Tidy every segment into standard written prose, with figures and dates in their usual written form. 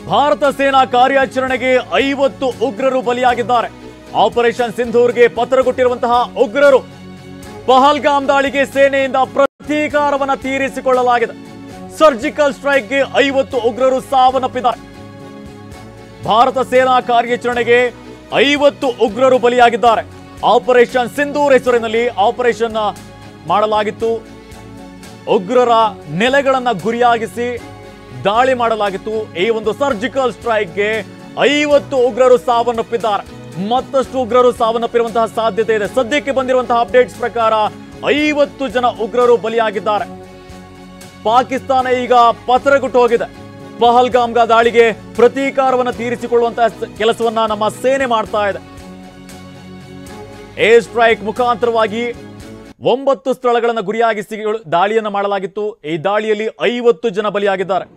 ಭಾರತ ಸೇನಾ ಕಾರ್ಯಾಚರಣೆಗೆ 50 ಉಗ್ರರು ಬಲಿಯಾಗಿದ್ದಾರೆ. ಆಪರೇಷನ್ ಸಿಂಧೂರ್ಗೆ ಪತ್ರಗೊಟ್ಟಿರುವಂತಹ ಉಗ್ರರು ಪಹಲ್ಗಾಮ್ ದಾಳಿಗೆ ಸೇನೆಯಿಂದ ಪ್ರತೀಕಾರವನ್ನು ತೀರಿಸಿಕೊಳ್ಳಲಾಗಿದೆ. ಸರ್ಜಿಕಲ್ ಸ್ಟ್ರೈಕ್ಗೆ 50 ಉಗ್ರರು ಸಾವನ್ನಪ್ಪಿದ್ದಾರೆ. ಭಾರತ ಸೇನಾ ಕಾರ್ಯಾಚರಣೆಗೆ 50 ಉಗ್ರರು ಬಲಿಯಾಗಿದ್ದಾರೆ. ಆಪರೇಷನ್ ಸಿಂಧೂರ್ ಹೆಸರಿನಲ್ಲಿ ಆಪರೇಷನ್ ಮಾಡಲಾಗಿತ್ತು. ಉಗ್ರರ ನೆಲೆಗಳನ್ನು ಗುರಿಯಾಗಿಸಿ ದಾಳಿ ಮಾಡಲಾಗಿತ್ತು. ಈ ಒಂದು ಸರ್ಜಿಕಲ್ ಸ್ಟ್ರೈಕ್ಗೆ 50 ಉಗ್ರರು ಸಾವನ್ನಪ್ಪಿದ್ದಾರೆ. ಮತ್ತಷ್ಟು ಉಗ್ರರು ಸಾವನ್ನಪ್ಪಿರುವಂತಹ ಸಾಧ್ಯತೆ ಇದೆ. ಸದ್ಯಕ್ಕೆ ಬಂದಿರುವಂತಹ ಅಪ್ಡೇಟ್ಸ್ ಪ್ರಕಾರ 50 ಜನ ಉಗ್ರರು ಬಲಿಯಾಗಿದ್ದಾರೆ. ಪಾಕಿಸ್ತಾನ ಈಗ ಪತ್ರಗುಟ್ಟು ಹೋಗಿದೆ. ಪಹಲ್ಗಾಮ್ ದಾಳಿಗೆ ಪ್ರತೀಕಾರವನ್ನು ತೀರಿಸಿಕೊಳ್ಳುವಂತಹ ಕೆಲಸವನ್ನ ನಮ್ಮ ಸೇನೆ ಮಾಡ್ತಾ ಇದೆ. ಏರ್ ಸ್ಟ್ರೈಕ್ ಮುಖಾಂತರವಾಗಿ 9 ಸ್ಥಳಗಳನ್ನು ಗುರಿಯಾಗಿಸಿ ದಾಳಿಯನ್ನು ಮಾಡಲಾಗಿತ್ತು. ಈ ದಾಳಿಯಲ್ಲಿ 50 ಜನ ಬಲಿಯಾಗಿದ್ದಾರೆ.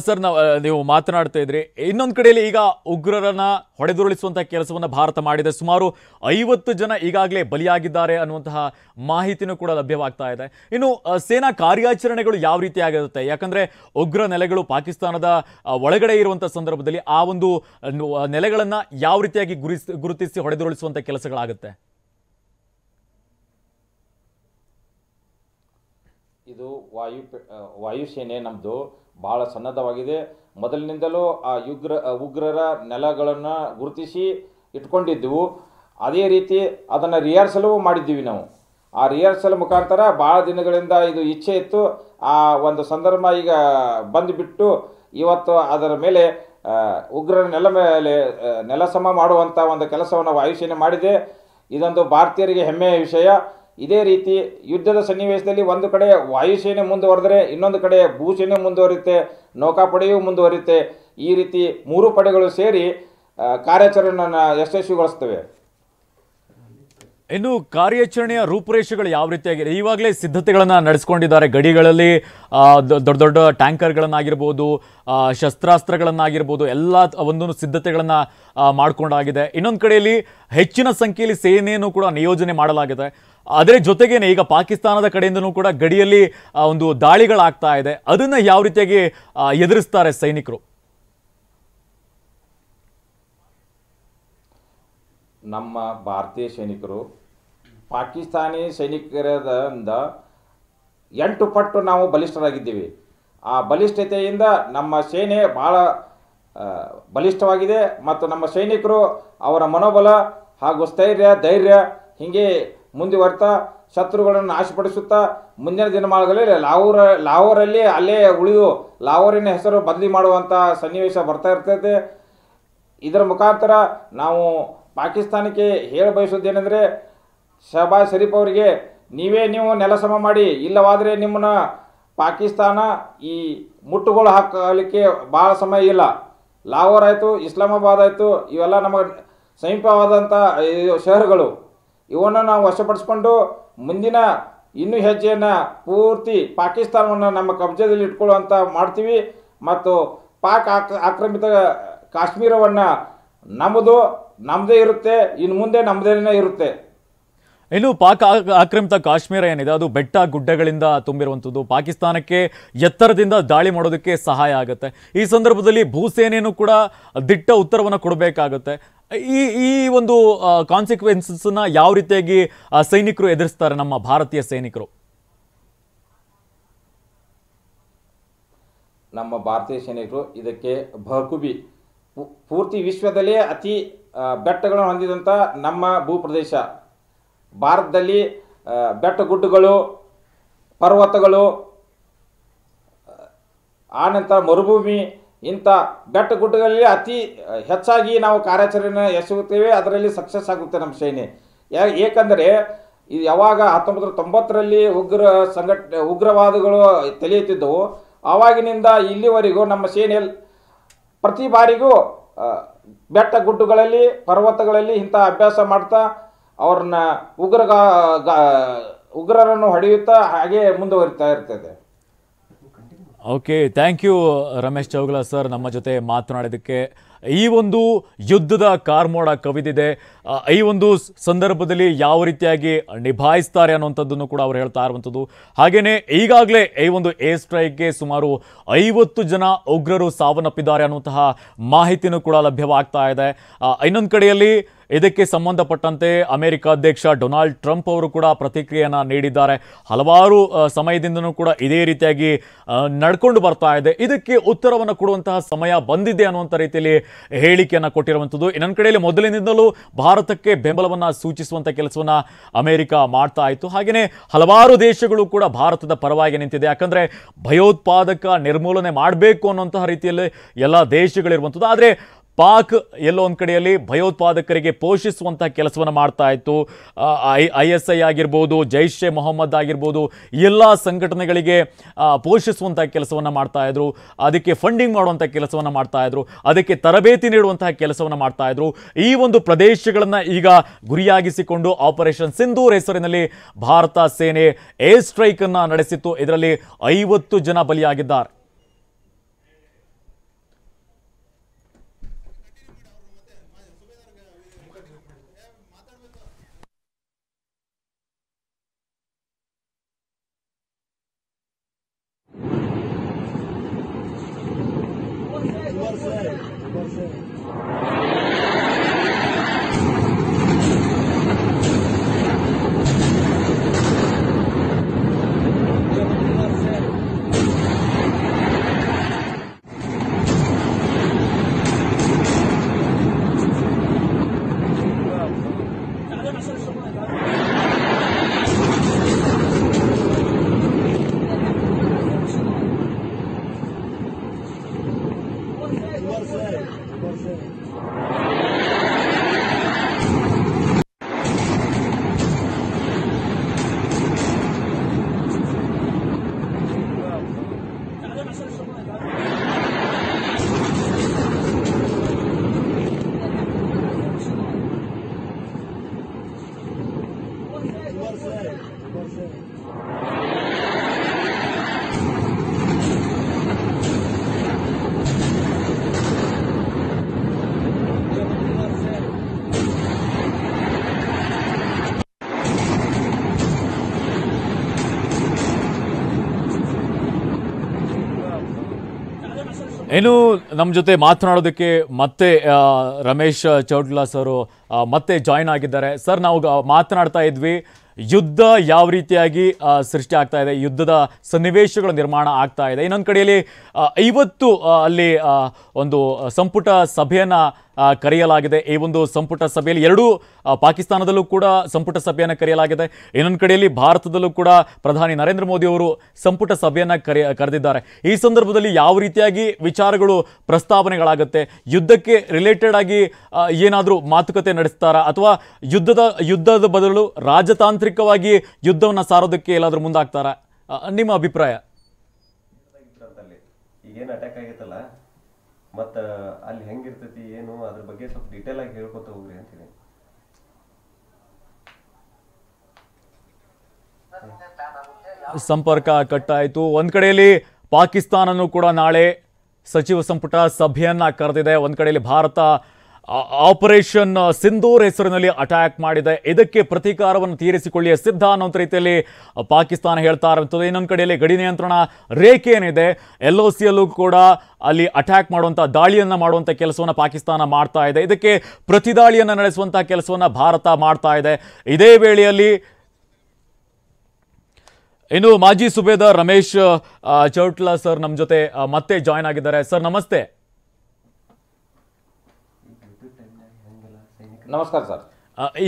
ಸರ್, ನೀವು ಮಾತನಾಡ್ತಾ ಇದ್ರಿ, ಇನ್ನೊಂದು ಕಡೆಯಲ್ಲಿ ಈಗ ಉಗ್ರರನ್ನ ಹೊಡೆದುರುಳಿಸುವಂತಹ ಕೆಲಸವನ್ನು ಭಾರತ ಮಾಡಿದೆ. ಸುಮಾರು 50 ಜನ ಈಗಾಗಲೇ ಬಲಿಯಾಗಿದ್ದಾರೆ ಅನ್ನುವಂತಹ ಮಾಹಿತಿನೂ ಕೂಡ ಲಭ್ಯವಾಗ್ತಾ ಇದೆ. ಇನ್ನು ಸೇನಾ ಕಾರ್ಯಾಚರಣೆಗಳು ಯಾವ ರೀತಿ ಆಗಿರುತ್ತೆ? ಯಾಕಂದ್ರೆ ಉಗ್ರ ನೆಲೆಗಳು ಪಾಕಿಸ್ತಾನದ ಒಳಗಡೆ ಇರುವಂತಹ ಸಂದರ್ಭದಲ್ಲಿ ಆ ಒಂದು ನೆಲೆಗಳನ್ನ ಯಾವ ರೀತಿಯಾಗಿ ಗುರುತಿಸಿ ಹೊಡೆದುರುಳಿಸುವಂತಹ ಕೆಲಸಗಳಾಗುತ್ತೆ? ಇದು ವಾಯುಸೇನೆ ನಮ್ಮದು ಭಾಳ ಸನ್ನದ್ಧವಾಗಿದೆ. ಮೊದಲಿನಿಂದಲೂ ಆ ಉಗ್ರರ ನೆಲಗಳನ್ನು ಗುರುತಿಸಿ ಇಟ್ಕೊಂಡಿದ್ದೆವು. ಅದೇ ರೀತಿ ಅದನ್ನು ರಿಹರ್ಸಲು ಮಾಡಿದ್ದೀವಿ ನಾವು. ಆ ರಿಹರ್ಸಲ್ ಮುಖಾಂತರ ಭಾಳ ದಿನಗಳಿಂದ ಇದು ಇಚ್ಛೆ ಇತ್ತು. ಆ ಒಂದು ಸಂದರ್ಭ ಈಗ ಬಂದುಬಿಟ್ಟು ಇವತ್ತು ಅದರ ಮೇಲೆ ಉಗ್ರರ ನೆಲ ಸಮ ಮಾಡುವಂಥ ಒಂದು ಕೆಲಸವನ್ನು ವಾಯುಸೇನೆ ಮಾಡಿದೆ. ಇದೊಂದು ಭಾರತೀಯರಿಗೆ ಹೆಮ್ಮೆಯ ವಿಷಯ. ಇದೇ ರೀತಿ ಯುದ್ಧದ ಸನ್ನಿವೇಶದಲ್ಲಿ ಒಂದು ಕಡೆ ವಾಯುಸೇನೆ ಮುಂದುವರೆದರೆ ಇನ್ನೊಂದು ಕಡೆ ಭೂಸೇನೆ ಮುಂದುವರಿಯುತ್ತೆ, ನೌಕಾಪಡೆಯೂ ಮುಂದುವರಿಯುತ್ತೆ. ಈ ರೀತಿ 3 ಪಡೆಗಳು ಸೇರಿ ಕಾರ್ಯಾಚರಣೆಯನ್ನು ಯಶಸ್ವಿಗೊಳಿಸ್ತವೆ. ಇನ್ನು ಕಾರ್ಯಾಚರಣೆಯ ರೂಪುರೇಷೆಗಳು ಯಾವ ರೀತಿಯಾಗಿದೆ? ಈವಾಗಲೇ ಸಿದ್ಧತೆಗಳನ್ನು ನಡೆಸ್ಕೊಂಡಿದ್ದಾರೆ. ಗಡಿಗಳಲ್ಲಿ ದೊಡ್ಡ ದೊಡ್ಡ ಟ್ಯಾಂಕರ್ಗಳನ್ನಾಗಿರ್ಬೋದು, ಶಸ್ತ್ರಾಸ್ತ್ರಗಳನ್ನಾಗಿರ್ಬೋದು, ಎಲ್ಲ ಒಂದೊಂದು ಸಿದ್ಧತೆಗಳನ್ನು ಮಾಡಿಕೊಂಡಾಗಿದೆ. ಇನ್ನೊಂದು ಕಡೆಯಲ್ಲಿ ಹೆಚ್ಚಿನ ಸಂಖ್ಯೆಯಲ್ಲಿ ಸೇನೆಯನ್ನು ಕೂಡ ನಿಯೋಜನೆ ಮಾಡಲಾಗಿದೆ. ಅದರ ಜೊತೆಗೇನೆ ಈಗ ಪಾಕಿಸ್ತಾನದ ಕಡೆಯಿಂದನೂ ಕೂಡ ಗಡಿಯಲ್ಲಿ ಒಂದು ದಾಳಿಗಳಾಗ್ತಾ ಇದೆ. ಅದನ್ನು ಯಾವ ರೀತಿಯಾಗಿ ಎದುರಿಸ್ತಾರೆ ಸೈನಿಕರು? ನಮ್ಮ ಭಾರತೀಯ ಸೈನಿಕರು ಪಾಕಿಸ್ತಾನಿ ಸೈನಿಕರಿಂದ 8 ಪಟ್ಟು ನಾವು ಬಲಿಷ್ಠರಾಗಿದ್ದೀವಿ. ಆ ಬಲಿಷ್ಠತೆಯಿಂದ ನಮ್ಮ ಸೇನೆ ಭಾಳ ಬಲಿಷ್ಠವಾಗಿದೆ. ಮತ್ತು ನಮ್ಮ ಸೈನಿಕರು ಅವರ ಮನೋಬಲ ಹಾಗೂ ಸ್ಥೈರ್ಯ, ಧೈರ್ಯ ಹೀಗೆ ಮುಂದುವರ್ತಾ ಶತ್ರುಗಳನ್ನು ನಾಶಪಡಿಸುತ್ತಾ ಮುಂದಿನ ದಿನಮಾನಗಳಲ್ಲಿ ಲಾಹೋರಲ್ಲಿ ಅಲ್ಲೇ ಉಳಿದು ಲಾಹೋರಿನ ಹೆಸರು ಬದಲಿ ಮಾಡುವಂಥ ಸನ್ನಿವೇಶ ಬರ್ತಾ ಇರ್ತೈತೆ. ಇದರ ಮುಖಾಂತರ ನಾವು ಪಾಕಿಸ್ತಾನಕ್ಕೆ ಹೇಳ ಬಯಸೋದೇನೆಂದರೆ, ಶಹಬಾಜ್ ಶರೀಫ್ ಅವರಿಗೆ ನೀವು ನೆಲ ಸಮ ಮಾಡಿ, ಇಲ್ಲವಾದರೆ ನಿಮ್ಮನ್ನ ಪಾಕಿಸ್ತಾನ ಈ ಮುಟ್ಟುಗೋಲು ಹಾಕಲಿಕ್ಕೆ ಭಾಳ ಸಮಯ ಇಲ್ಲ. ಲಾಹೋರ್ ಆಯಿತು, ಇಸ್ಲಾಮಾಬಾದ್ ಆಯಿತು, ಇವೆಲ್ಲ ನಮ್ಮ ಸಮೀಪವಾದಂಥ ಶಹರಗಳು. ಇವನ್ನು ನಾವು ವಶಪಡಿಸ್ಕೊಂಡು ಮುಂದಿನ ಇನ್ನೂ ಹೆಜ್ಜೆಯನ್ನು ಪೂರ್ತಿ ಪಾಕಿಸ್ತಾನವನ್ನು ನಮ್ಮ ಕಬ್ಜದಲ್ಲಿ ಇಟ್ಕೊಳ್ಳುವಂಥ ಮಾಡ್ತೀವಿ. ಮತ್ತು ಪಾಕ್ ಆಕ್ರಮಿತ ಕಾಶ್ಮೀರವನ್ನು ನಮ್ಮದೇ ಇರುತ್ತೆ, ಇನ್ನು ಮುಂದೆ ನಮ್ಮದೇನೇ ಇರುತ್ತೆ. ಇನ್ನು ಪಾಕ್ ಆಕ್ರಮಿತ ಕಾಶ್ಮೀರ ಏನಿದೆ ಅದು ಬೆಟ್ಟ ಗುಡ್ಡಗಳಿಂದ ತುಂಬಿರುವಂಥದ್ದು. ಪಾಕಿಸ್ತಾನಕ್ಕೆ ಎತ್ತರದಿಂದ ದಾಳಿ ಮಾಡೋದಕ್ಕೆ ಸಹಾಯ ಆಗುತ್ತೆ. ಈ ಸಂದರ್ಭದಲ್ಲಿ ಭೂಸೇನೆಯೂ ಕೂಡ ದಿಟ್ಟ ಉತ್ತರವನ್ನು ಕೊಡಬೇಕಾಗುತ್ತೆ. ಈ ಒಂದು ಕಾನ್ಸಿಕ್ವೆನ್ಸಸ್ನ ಯಾವ ರೀತಿಯಾಗಿ ಸೈನಿಕರು ಎದುರಿಸ್ತಾರೆ, ನಮ್ಮ ಭಾರತೀಯ ಸೈನಿಕರು? ನಮ್ಮ ಭಾರತೀಯ ಸೈನಿಕರು ಇದಕ್ಕೆ ಬಹಕುಬಿ ಪೂರ್ತಿ ವಿಶ್ವದಲ್ಲೇ ಅತಿ ಬೆಟ್ಟಗಳನ್ನು ಹೊಂದಿದಂಥ ನಮ್ಮ ಭೂಪ್ರದೇಶ ಭಾರತದಲ್ಲಿ ಬೆಟ್ಟಗುಡ್ಡಗಳು, ಪರ್ವತಗಳು, ಆನಂತರ ಮರುಭೂಮಿ, ಇಂಥ ಬೆಟ್ಟಗುಡ್ಡಗಳಲ್ಲಿ ಅತಿ ಹೆಚ್ಚಾಗಿ ನಾವು ಕಾರ್ಯಾಚರಣೆ ಯಶಸ್ಸುತ್ತೇವೆ. ಅದರಲ್ಲಿ ಸಕ್ಸಸ್ ಆಗುತ್ತೆ ನಮ್ಮ ಸೇನೆ. ಏಕೆಂದರೆ ಇದು ಯಾವಾಗ 1990ರಲ್ಲಿ ಉಗ್ರವಾದಗಳು ತಲೆ ಎತ್ತಿದ್ದವು, ಆವಾಗಿನಿಂದ ಇಲ್ಲಿವರೆಗೂ ನಮ್ಮ ಸೇನೆ ಪ್ರತಿ ಬಾರಿಗೂ ಬೆಟ್ಟ ಗುಡ್ಡಗಳಲ್ಲಿ, ಪರ್ವತಗಳಲ್ಲಿ ಇಂಥ ಅಭ್ಯಾಸ ಮಾಡ್ತಾ ಅವ್ರನ್ನ ಉಗ್ರರನ್ನು ಹೊಡೆಯುತ್ತಾ ಹಾಗೆ ಮುಂದುವರಿತಾ ಇರ್ತದೆ. Okay, thank you Ramesh Chougala sir, ನಮ್ಮ ಜೊತೆ ಮಾತನಾಡೋದಕ್ಕೆ. ಈ ಒಂದು ಯುದ್ಧದ ಕಾರ್ಮೋಡ ಕವಿದಿದೆ. ಈ ಒಂದು ಸಂದರ್ಭದಲ್ಲಿ ಯಾವ ರೀತಿಯಾಗಿ ನಿಭಾಯಿಸ್ತಾರೆ ಅನ್ನುವಂಥದ್ದನ್ನು ಕೂಡ ಅವರು ಹೇಳ್ತಾ ಇರುವಂಥದ್ದು. ಹಾಗೆಯೇ ಈಗಾಗಲೇ ಈ ಒಂದು ಏರ್ ಸ್ಟ್ರೈಕ್ಗೆ ಸುಮಾರು 50 ಜನ ಉಗ್ರರು ಸಾವನ್ನಪ್ಪಿದ್ದಾರೆ ಅನ್ನುವಂತಹ ಮಾಹಿತಿನೂ ಕೂಡ ಲಭ್ಯವಾಗ್ತಾ ಇದೆ. ಇನ್ನೊಂದು ಕಡೆಯಲ್ಲಿ ಇದಕ್ಕೆ ಸಂಬಂಧಪಟ್ಟಂತೆ ಅಮೆರಿಕ ಅಧ್ಯಕ್ಷ ಡೊನಾಲ್ಡ್ ಟ್ರಂಪ್ ಅವರು ಕೂಡ ಪ್ರತಿಕ್ರಿಯೆಯನ್ನು ನೀಡಿದ್ದಾರೆ. ಹಲವಾರು ಸಮಯದಿಂದನೂ ಕೂಡ ಇದೇ ರೀತಿಯಾಗಿ ನಡ್ಕೊಂಡು ಬರ್ತಾ ಇದೆ, ಇದಕ್ಕೆ ಉತ್ತರವನ್ನು ಕೊಡುವಂತಹ ಸಮಯ ಬಂದಿದೆ ಅನ್ನುವಂಥ ರೀತಿಯಲ್ಲಿ ಹೇಳಿಕೆಯನ್ನು ಕೊಟ್ಟಿರುವಂಥದ್ದು. ಇನ್ನೊಂದು ಕಡೆಯಲ್ಲಿ ಮೊದಲಿನಿಂದಲೂ ಭಾರತಕ್ಕೆ ಬೆಂಬಲವನ್ನು ಸೂಚಿಸುವಂಥ ಕೆಲಸವನ್ನು ಅಮೆರಿಕ ಮಾಡ್ತಾ ಇತ್ತು. ಹಾಗೆಯೇ ಹಲವಾರು ದೇಶಗಳು ಕೂಡ ಭಾರತದ ಪರವಾಗಿ ನಿಂತಿದೆ. ಯಾಕಂದರೆ ಭಯೋತ್ಪಾದಕ ನಿರ್ಮೂಲನೆ ಮಾಡಬೇಕು ಅನ್ನುವಂತಹ ರೀತಿಯಲ್ಲಿ ಎಲ್ಲ ದೇಶಗಳಿರುವಂಥದ್ದು. ಆದರೆ ಪಾಕ್ ಎಲ್ಲೋ ಒಂದು ಕಡೆಯಲ್ಲಿ ಭಯೋತ್ಪಾದಕರಿಗೆ ಪೋಷಿಸುವಂತಹ ಕೆಲಸವನ್ನು ಮಾಡ್ತಾ ಇತ್ತು. ISI ಆಗಿರ್ಬೋದು, ಜೈಷ್ ಎ ಮೊಹಮ್ಮದ್ ಆಗಿರ್ಬೋದು, ಎಲ್ಲ ಸಂಘಟನೆಗಳಿಗೆ ಪೋಷಿಸುವಂತಹ ಕೆಲಸವನ್ನು ಮಾಡ್ತಾ ಇದ್ರು, ಅದಕ್ಕೆ ಫಂಡಿಂಗ್ ಮಾಡುವಂಥ ಕೆಲಸವನ್ನು ಮಾಡ್ತಾ ಇದ್ರು, ಅದಕ್ಕೆ ತರಬೇತಿ ನೀಡುವಂತಹ ಕೆಲಸವನ್ನು ಮಾಡ್ತಾ ಇದ್ರು. ಈ ಒಂದು ಪ್ರದೇಶಗಳನ್ನು ಈಗ ಗುರಿಯಾಗಿಸಿಕೊಂಡು ಆಪರೇಷನ್ ಸಿಂಧೂರ್ ಹೆಸರಿನಲ್ಲಿ ಭಾರತ ಸೇನೆ ಏರ್ ಸ್ಟ್ರೈಕ್ ಅನ್ನು ನಡೆಸಿತ್ತು. ಇದರಲ್ಲಿ 50 ಜನ ಬಲಿಯಾಗಿದ್ದಾರೆ. ಇನ್ನು ನಮ್ಮ ಜೊತೆ ಮಾತನಾಡೋದಕ್ಕೆ ಮತ್ತೆ ರಮೇಶ್ ಚೌಟ್ಲಾ ಸರ್ ಮತ್ತೆ ಜಾಯ್ನ್ ಆಗಿದ್ದಾರೆ. ಸರ್, ನಾವು ಮಾತನಾಡ್ತಾ ಇದ್ವಿ, ಯುದ್ಧ ಯಾವ ರೀತಿಯಾಗಿ ಸೃಷ್ಟಿ ಆಗ್ತಾ ಇದೆ, ಯುದ್ಧದ ಸನ್ನಿವೇಶಗಳ ನಿರ್ಮಾಣ ಆಗ್ತಾ ಇದೆ. ಇನ್ನೊಂದು ಕಡೆಯಲ್ಲಿ ಇವತ್ತು ಅಲ್ಲಿ ಒಂದು ಸಂಪುಟ ಸಭೆಯನ್ನು ಕರೆಯಲಾಗಿದೆ. ಈ ಒಂದು ಸಂಪುಟ ಸಭೆಯಲ್ಲಿ ಎರಡೂ ಪಾಕಿಸ್ತಾನದಲ್ಲೂ ಕೂಡ ಸಂಪುಟ ಸಭೆಯನ್ನು ಕರೆಯಲಾಗಿದೆ. ಇನ್ನೊಂದು ಕಡೆಯಲ್ಲಿ ಭಾರತದಲ್ಲೂ ಕೂಡ ಪ್ರಧಾನಿ ನರೇಂದ್ರ ಮೋದಿ ಅವರು ಸಂಪುಟ ಸಭೆಯನ್ನು ಕರೆದಿದ್ದಾರೆ. ಈ ಸಂದರ್ಭದಲ್ಲಿ ಯಾವ ರೀತಿಯಾಗಿ ವಿಚಾರಗಳು ಪ್ರಸ್ತಾವನೆಗಳಾಗುತ್ತೆ, ಯುದ್ಧಕ್ಕೆ ರಿಲೇಟೆಡ್ ಆಗಿ ಏನಾದರೂ ಮಾತುಕತೆ ನಡೆಸ್ತಾರಾ, ಅಥವಾ ಯುದ್ಧದ ಬದಲು ರಾಜತಾಂತ್ರಿಕವಾಗಿ ಯುದ್ಧವನ್ನು ಸಾರೋದಕ್ಕೆ ಎಲ್ಲಾದರೂ ಮುಂದಾಗ್ತಾರಾ? ನಿಮ್ಮ ಅಭಿಪ್ರಾಯ? ಈಗೇನು ಅಟ್ಯಾಕ್ ಆಗೈತಲ್ಲ, ಮತ್ತು ಅಲ್ಲಿ ಹೆಂಗಿರ್ತೈತಿ ಏನು ಅದ್ರ ಬಗ್ಗೆ ಸ್ವಲ್ಪ ಡೀಟೇಲ್ ಆಗಿ ಹೇಳ್ಕೊತ ಹೋಗ್ರಿ ಅಂತೀನಿ. ಸಂಪರ್ಕ ಕಟ್ಟಾಯಿತು. ಒಂದು ಕಡೆಯಲ್ಲಿ ಪಾಕಿಸ್ತಾನನೂ ಕೂಡ ನಾಳೆ ಸಚಿವ ಸಂಪುಟ ಸಭೆಯನ್ನು ಕರೆದಿದೆ. ಒಂದು ಕಡೆಯಲ್ಲಿ ಭಾರತ ಆಪರೇಷನ್ ಸಿಂಧೂರ್ ಹೆಸರಿನಲ್ಲಿ ಅಟ್ಯಾಕ್ ಮಾಡಿದೆ. ಇದಕ್ಕೆ ಪ್ರತೀಕಾರವನ್ನು ತೀರಿಸಿಕೊಳ್ಳಿಯ ಸಿದ್ಧ ಅನ್ನೋ ರೀತಿಯಲ್ಲಿ ಪಾಕಿಸ್ತಾನ ಹೇಳ್ತಾ ಇರುತ್ತದೆ. ಇನ್ನೊಂದು ಕಡೆಯಲ್ಲಿ ಗಡಿ ನಿಯಂತ್ರಣ ರೇಖೆ ಏನಿದೆ, LOCಯಲ್ಲೂ ಕೂಡ ಅಲ್ಲಿ ಅಟ್ಯಾಕ್ ಮಾಡುವಂಥ, ದಾಳಿಯನ್ನು ಮಾಡುವಂಥ ಕೆಲಸವನ್ನು ಪಾಕಿಸ್ತಾನ ಮಾಡ್ತಾ ಇದೆ. ಇದಕ್ಕೆ ಪ್ರತಿದಾಳಿಯನ್ನು ನಡೆಸುವಂಥ ಕೆಲಸವನ್ನು ಭಾರತ ಮಾಡ್ತಾ ಇದೆ. ಇದೇ ವೇಳೆಯಲ್ಲಿ ಇನ್ನು ಮಾಜಿ ಸುಬೇದಾರ್ ರಮೇಶ್ ಚೌಟ್ಲಾ ಸರ್ ನಮ್ಮ ಜೊತೆ ಮತ್ತೆ ಜಾಯ್ನ್ ಆಗಿದ್ದಾರೆ. ಸರ್, ನಮಸ್ತೆ. ನಮಸ್ಕಾರ ಸರ್.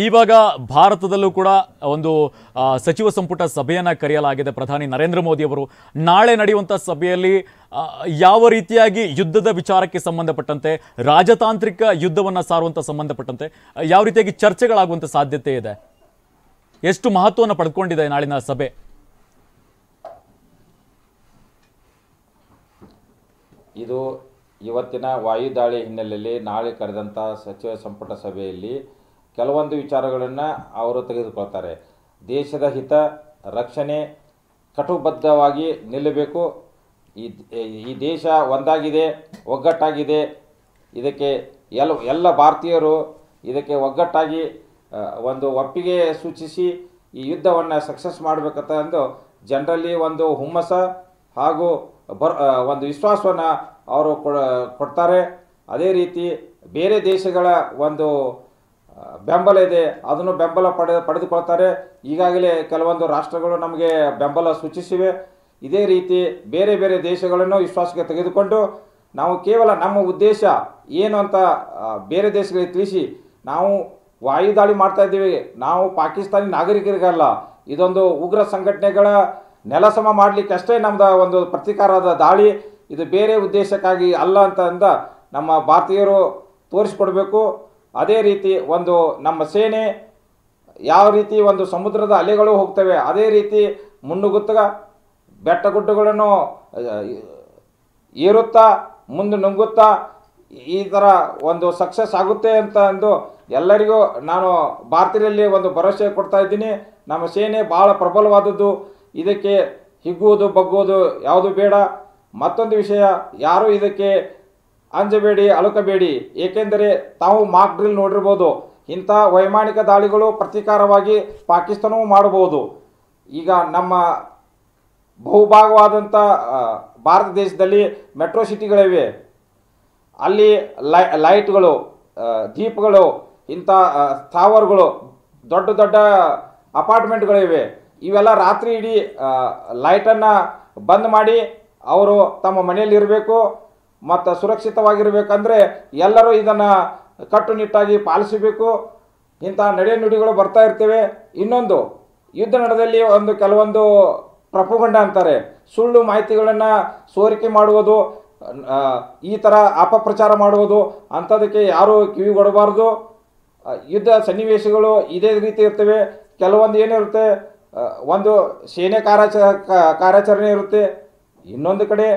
ಇವಾಗ ಭಾರತದಲ್ಲೂ ಕೂಡ ಒಂದು ಸಚಿವ ಸಂಪುಟ ಸಭೆಯನ್ನು ಕರೆಯಲಾಗಿದೆ. ಪ್ರಧಾನಿ ನರೇಂದ್ರ ಮೋದಿ ಅವರು ನಾಳೆ ನಡೆಯುವಂಥ ಸಭೆಯಲ್ಲಿ ಯಾವ ರೀತಿಯಾಗಿ ಯುದ್ಧದ ವಿಚಾರಕ್ಕೆ ಸಂಬಂಧಪಟ್ಟಂತೆ, ರಾಜತಾಂತ್ರಿಕ ಯುದ್ಧವನ್ನು ಸಾರುವಂಥ ಸಂಬಂಧಪಟ್ಟಂತೆ ಯಾವ ರೀತಿಯಾಗಿ ಚರ್ಚೆಗಳಾಗುವಂಥ ಸಾಧ್ಯತೆ ಇದೆ, ಎಷ್ಟು ಮಹತ್ವವನ್ನು ಪಡೆದುಕೊಂಡಿದೆ ನಾಳಿನ ಸಭೆ? ಇದು ಇವತ್ತಿನ ವಾಯುದಾಳಿ ಹಿನ್ನೆಲೆಯಲ್ಲಿ ನಾಳೆ ಕರೆದಂಥ ಸಚಿವ ಸಂಪುಟ ಸಭೆಯಲ್ಲಿ ಕೆಲವೊಂದು ವಿಚಾರಗಳನ್ನು ಅವರು ತೆಗೆದುಕೊಳ್ತಾರೆ. ದೇಶದ ಹಿತ ರಕ್ಷಣೆ ಕಟುಬದ್ಧವಾಗಿ ನಿಲ್ಲಬೇಕು. ಈ ದೇಶ ಒಂದಾಗಿದೆ, ಒಗ್ಗಟ್ಟಾಗಿದೆ, ಇದಕ್ಕೆ ಎಲ್ಲ ಭಾರತೀಯರು ಇದಕ್ಕೆ ಒಗ್ಗಟ್ಟಾಗಿ ಒಂದು ಒಪ್ಪಿಗೆ ಸೂಚಿಸಿ ಈ ಯುದ್ಧವನ್ನು ಸಕ್ಸಸ್ ಮಾಡಬೇಕಂತ ಅಂದು ಜನರಲ್ಲಿ ಒಂದು ಹುಮ್ಮಸ ಹಾಗೂ ಒಂದು ವಿಶ್ವಾಸವನ್ನು ಅವರು ಕೊಡ್ತಾರೆ. ಅದೇ ರೀತಿ ಬೇರೆ ದೇಶಗಳ ಒಂದು ಬೆಂಬಲ ಇದೆ, ಅದನ್ನು ಬೆಂಬಲ ಪಡೆದುಕೊಳ್ತಾರೆ. ಈಗಾಗಲೇ ಕೆಲವೊಂದು ರಾಷ್ಟ್ರಗಳು ನಮಗೆ ಬೆಂಬಲ ಸೂಚಿಸಿವೆ. ಇದೇ ರೀತಿ ಬೇರೆ ಬೇರೆ ದೇಶಗಳನ್ನು ವಿಶ್ವಾಸಕ್ಕೆ ತೆಗೆದುಕೊಂಡು ನಾವು ಕೇವಲ ನಮ್ಮ ಉದ್ದೇಶ ಏನು ಅಂತ ಬೇರೆ ದೇಶಗಳಿಗೆ ತಿಳಿಸಿ ನಾವು ವಾಯುದಾಳಿ ಮಾಡ್ತಾ ಇದ್ದೀವಿ, ನಾವು ಪಾಕಿಸ್ತಾನಿ ನಾಗರಿಕರಿಗಲ್ಲ, ಇದೊಂದು ಉಗ್ರ ಸಂಘಟನೆಗಳ ನೆಲಸಮ ಮಾಡಲಿಕ್ಕೆ ಅಷ್ಟೇ ನಮ್ಮದು ಒಂದು ಪ್ರತೀಕಾರದ ದಾಳಿ, ಇದು ಬೇರೆ ಉದ್ದೇಶಕ್ಕಾಗಿ ಅಲ್ಲ ಅಂತ ನಮ್ಮ ಭಾರತೀಯರು ತೋರಿಸಿಕೊಡ್ಬೇಕು. ಅದೇ ರೀತಿ ಒಂದು ನಮ್ಮ ಸೇನೆ ಯಾವ ರೀತಿ ಒಂದು ಸಮುದ್ರದ ಅಲೆಗಳು ಹೋಗ್ತವೆ ಅದೇ ರೀತಿ ಮುನ್ನುಗ್ಗುತ್ತಾ ಬೆಟ್ಟ ಗುಡ್ಡಗಳನ್ನು ಏರುತ್ತಾ ಮುಂದೆ ನುಗ್ಗುತ್ತಾ ಈ ಥರ ಒಂದು ಸಕ್ಸಸ್ ಆಗುತ್ತೆ ಅಂತ ಅಂದು ಎಲ್ಲರಿಗೂ ನಾನು ಭಾರತೀಯರಲ್ಲಿ ಒಂದು ಭರವಸೆ ಕೊಡ್ತಾ ಇದ್ದೀನಿ. ನಮ್ಮ ಸೇನೆ ಭಾಳ ಪ್ರಬಲವಾದದ್ದು, ಇದಕ್ಕೆ ಹಿಗ್ಗುವುದು ಬಗ್ಗುವುದು ಯಾವುದು ಬೇಡ. ಮತ್ತೊಂದು ವಿಷಯ, ಯಾರೂ ಇದಕ್ಕೆ ಅಂಜಬೇಡಿ, ಅಳುಕಬೇಡಿ. ಏಕೆಂದರೆ ತಾವು ಮಾಕ್ ಡ್ರಿಲ್ ನೋಡಿರ್ಬೋದು, ಇಂಥ ವೈಮಾನಿಕ ದಾಳಿಗಳು ಪ್ರತೀಕಾರವಾಗಿ ಪಾಕಿಸ್ತಾನವೂ ಮಾಡಬಹುದು. ಈಗ ನಮ್ಮ ಬಹುಭಾಗವಾದಂಥ ಭಾರತ ದೇಶದಲ್ಲಿ ಮೆಟ್ರೋ ಸಿಟಿಗಳಿವೆ, ಅಲ್ಲಿ ಲೈಟ್ಗಳು, ದೀಪಗಳು, ಇಂಥ ಸ್ಥಾವರಗಳು, ದೊಡ್ಡ ದೊಡ್ಡ ಅಪಾರ್ಟ್ಮೆಂಟ್ಗಳಿವೆ. ಇವೆಲ್ಲ ರಾತ್ರಿ ಇಡೀ ಲೈಟನ್ನು ಬಂದ್ ಮಾಡಿ ಅವರು ತಮ್ಮ ಮನೆಯಲ್ಲಿ ಇರಬೇಕು ಮತ್ತು ಸುರಕ್ಷಿತವಾಗಿರಬೇಕಂದ್ರೆ ಎಲ್ಲರೂ ಇದನ್ನು ಕಟ್ಟುನಿಟ್ಟಾಗಿ ಪಾಲಿಸಬೇಕು. ಇಂಥ ನಡೆನುಡಿಗಳು ಬರ್ತಾ ಇರ್ತವೆ. ಇನ್ನೊಂದು, ಯುದ್ಧ ನಡೆದಲ್ಲಿ ಕೆಲವೊಂದು ಪ್ರಪುಗಂಡ ಅಂತಾರೆ, ಸುಳ್ಳು ಮಾಹಿತಿಗಳನ್ನು ಸೋರಿಕೆ ಮಾಡುವುದು, ಈ ಥರ ಅಪಪ್ರಚಾರ ಮಾಡುವುದು, ಅಂಥದಕ್ಕೆ ಯಾರೂ ಕಿವಿಗೊಡಬಾರ್ದು. ಯುದ್ಧ ಸನ್ನಿವೇಶಗಳು ಇದೇ ರೀತಿ ಇರ್ತವೆ. ಕೆಲವೊಂದು ಏನಿರುತ್ತೆ, ಒಂದು ಸೇನೆ ಕಾರ್ಯಾಚರಣೆ ಇರುತ್ತೆ, ಇನ್ನೊಂದು ಕಡೆ